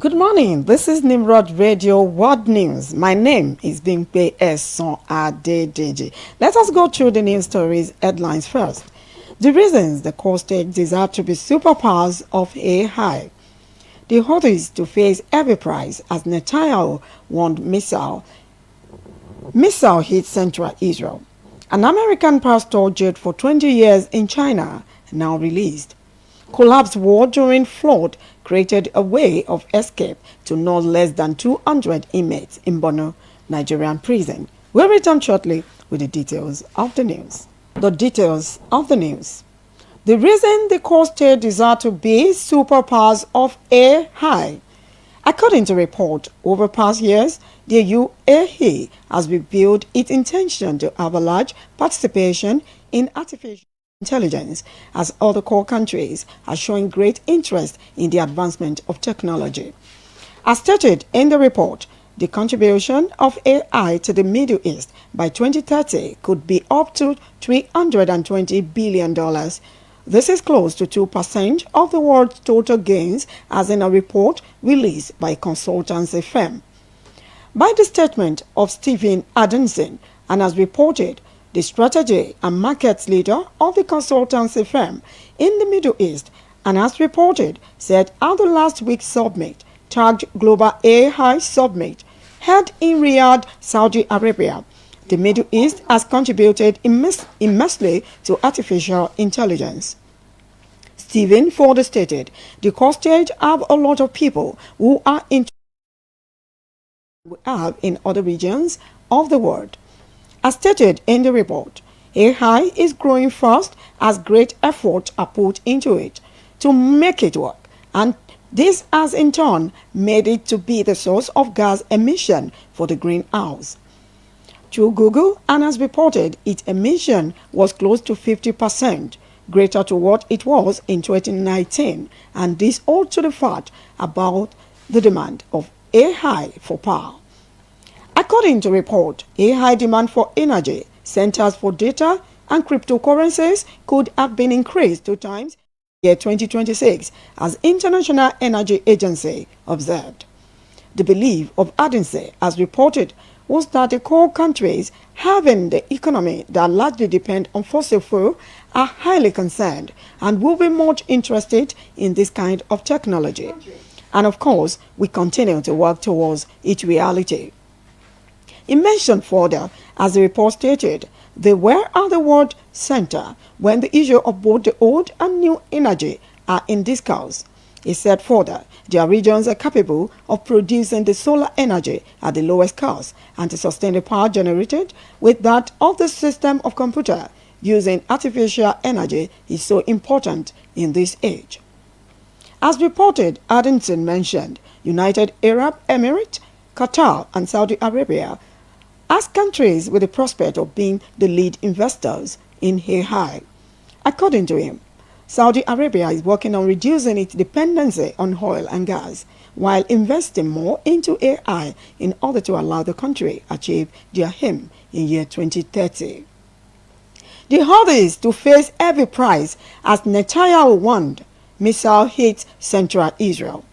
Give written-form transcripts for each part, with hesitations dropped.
Good morning. This is Nimrod Radio World News. My name is Bimpe Esan Adedeji. Let us go through the news stories headlines first. The reasons the core states desire to be superpowers of AI. The Houthis to face heavy price as Netanyahu warned missile hit central Israel. An American pastor jailed for 20 years in China now released. Collapsed wall during flood created a way of escape to no less than 200 inmates in Borno, Nigerian prison. We'll return shortly with the details of the news. The details of the news. The reason the core state desire to be superpowers of AI. According to report, over past years, the UAE has revealed its intention to have a large participation in artificial intelligence, as other core countries are showing great interest in the advancement of technology. As stated in the report, the contribution of AI to the Middle East by 2030 could be up to $320 billion. This is close to 2% of the world's total gains, as in a report released by a consultancy firm. By the statement of Stephen Adenson, and as reported, the strategy and markets leader of the consultancy firm in the Middle East, and as reported, said at the last week's summit, tagged Global AI Summit, held in Riyadh, Saudi Arabia, the Middle East has contributed immensely to artificial intelligence. Stephen further stated, the core stage have a lot of people who are interested in other regions of the world. As stated in the report, AI is growing fast as great efforts are put into it to make it work, and this has in turn made it to be the source of gas emission for the greenhouse. Through Google, and as reported, its emission was close to 50% greater to what it was in 2019, and this owed to the fact about the demand of AI for power. According to report, AI demand for energy, centers for data, and cryptocurrencies could have been increased 2 times in 2026, as International Energy Agency observed. The belief of Adense, as reported, was that the core countries having the economy that largely depend on fossil fuel are highly concerned and will be much interested in this kind of technology. And of course, we continue to work towards its reality. He mentioned further, as the report stated, they were at the World Center when the issue of both the old and new energy are in discourse. He said further, their regions are capable of producing the solar energy at the lowest cost, and to sustain the power generated with that of the system of computer using artificial energy is so important in this age. As reported, Adenson mentioned United Arab Emirates, Qatar, and Saudi Arabia as countries with the prospect of being the lead investors in AI. According to him, Saudi Arabia is working on reducing its dependency on oil and gas while investing more into AI in order to allow the country achieve their aim in year 2030. The Houthis to face heavy price as Netanyahu warned missile hits central Israel.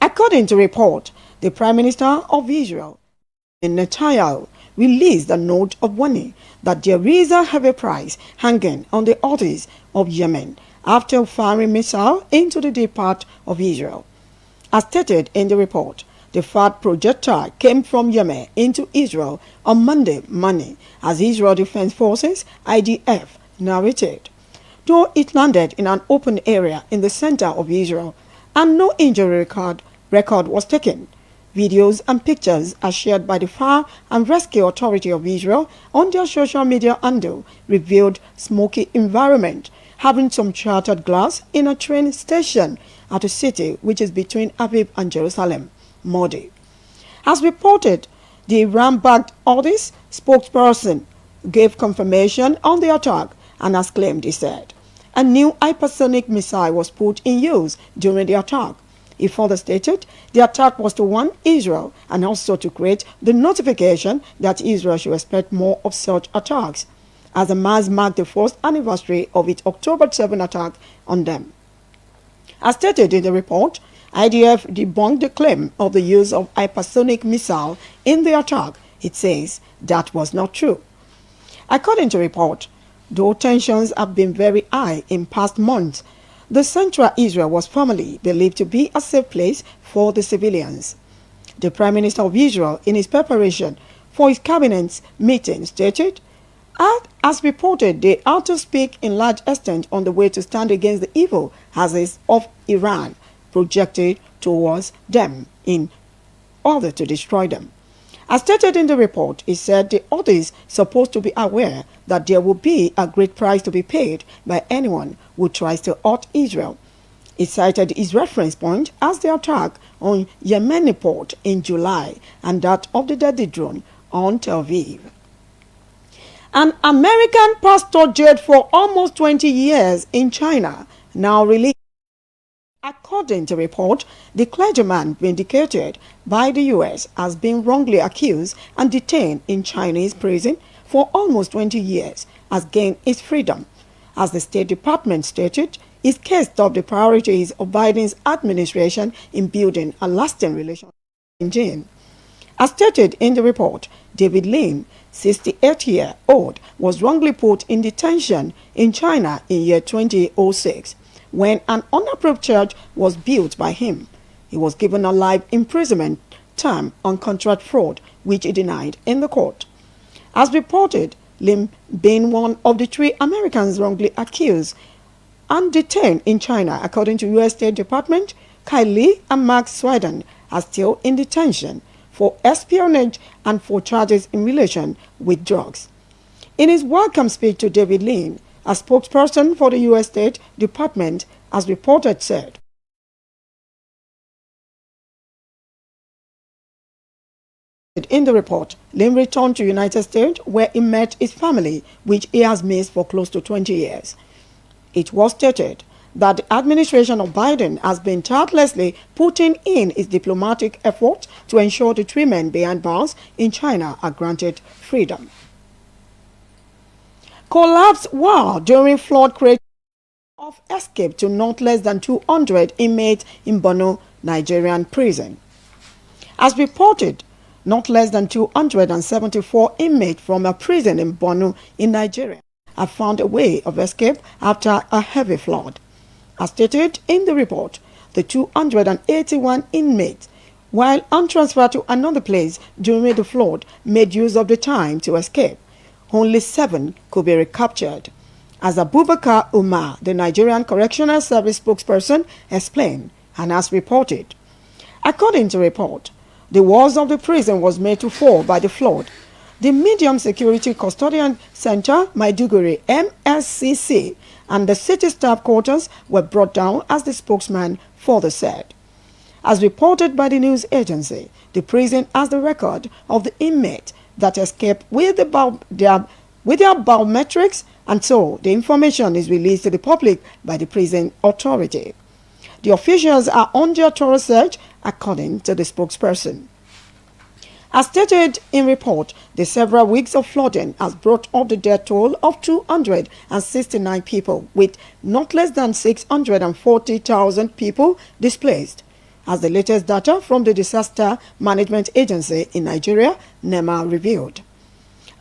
According to report, the Prime Minister of Israel, Netanyahu, released a note of warning that there is a heavy price hanging on the Houthis of Yemen after firing missiles into the deep part of Israel. As stated in the report, the THAAD projectile came from Yemen into Israel on Monday morning, as Israel Defense Forces (IDF) narrated. Though it landed in an open area in the center of Israel and no injury record was taken, videos and pictures are shared by the Fire and Rescue Authority of Israel on their social media handle revealed smoky environment, having some shattered glass in a train station at a city which is between Aviv and Jerusalem, Modi. As reported, the Iran-backed Houthis spokesperson gave confirmation on the attack, and as claimed, he said, a new hypersonic missile was put in use during the attack. He further stated the attack was to warn Israel and also to create the notification that Israel should expect more of such attacks, as Hamas marked the first anniversary of its October 7 attack on them. As stated in the report, IDF debunked the claim of the use of hypersonic missile in the attack. It says that was not true. According to report, though tensions have been very high in past months, the central Israel was formerly believed to be a safe place for the civilians. The Prime Minister of Israel, in his preparation for his cabinet's meeting, stated, as reported, they are to speak in large extent on the way to stand against the evil hazards of Iran projected towards them in order to destroy them. As stated in the report, he said the authorities supposed to be aware that there will be a great price to be paid by anyone who tries to hurt Israel. He cited his reference point as the attack on Yemeni port in July and that of the deadly drone on Tel Aviv. An American pastor jailed for almost 20 years in China, now released. According to report, the clergyman vindicated by the U.S. has been wrongly accused and detained in Chinese prison for almost 20 years has gained his freedom. As the State Department stated, his case topped the priorities of Biden's administration in building a lasting relationship with Beijing. As stated in the report, David Lin, 68-year-old, was wrongly put in detention in China in year 2006. When an unapproved church was built by him. He was given a life imprisonment term on contract fraud, which he denied in the court. As reported, Lim being one of the 3 Americans wrongly accused and detained in China, according to U.S. State Department, Kylie and Mark Sweden are still in detention for espionage and for charges in relation with drugs. In his welcome speech to David Lin, a spokesperson for the U.S. State Department, as reported, said, in the report, Lim returned to United States where he met his family, which he has missed for close to 20 years. It was stated that the administration of Biden has been tirelessly putting in its diplomatic efforts to ensure the 3 men behind bars in China are granted freedom. Collapsed wall during flood created of escape to not less than 200 inmates in Borno, Nigerian prison. As reported, not less than 274 inmates from a prison in Borno in Nigeria have found a way of escape after a heavy flood. As stated in the report, the 281 inmates, while untransferred to another place during the flood, made use of the time to escape. Only 7 could be recaptured. As Abubakar Umar, the Nigerian Correctional Service spokesperson, explained and has reported. According to report, the walls of the prison was made to fall by the flood. The Medium Security Custodian Center, Maiduguri MSCC, and the city staff quarters were brought down, as the spokesman further said. As reported by the news agency, the prison has the record of the inmates that escaped with their biometrics, and so the information is released to the public by the prison authority. The officials are on their thorough search, according to the spokesperson. As stated in report, the several weeks of flooding has brought up the death toll of 269 people, with not less than 640,000 people displaced, as the latest data from the Disaster Management Agency in Nigeria, NEMA, revealed.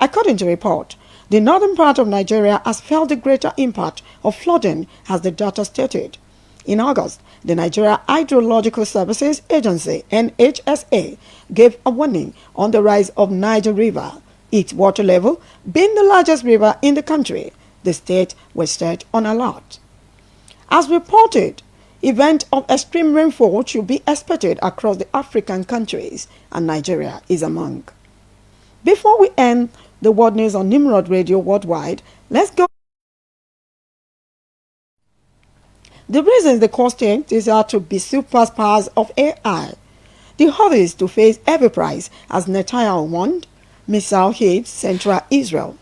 According to report, the northern part of Nigeria has felt the greater impact of flooding, as the data stated. In August, the Nigeria Hydrological Services Agency, NHSA, gave a warning on the rise of Niger River, its water level being the largest river in the country. The state was set on alert. As reported, events of extreme rainfall should be expected across the African countries, and Nigeria is among. Before we end the world news on Nimrod Radio Worldwide, let's go. The reasons the core state desire to be superpowers of AI. The others to face heavy price, as Netanyahu warned. Missile hits central Israel.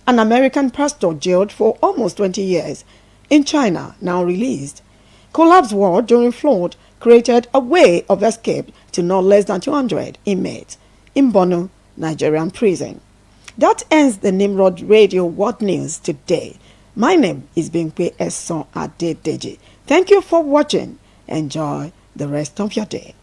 An American pastor jailed for almost 20 years in China, now released. Collapsed wall during flood created a way of escape to not less than 200 inmates in Borno, Nigerian prison. That ends the Nimrod Radio World News today. My name is Bimpe Esan Adedeji. Thank you for watching. Enjoy the rest of your day.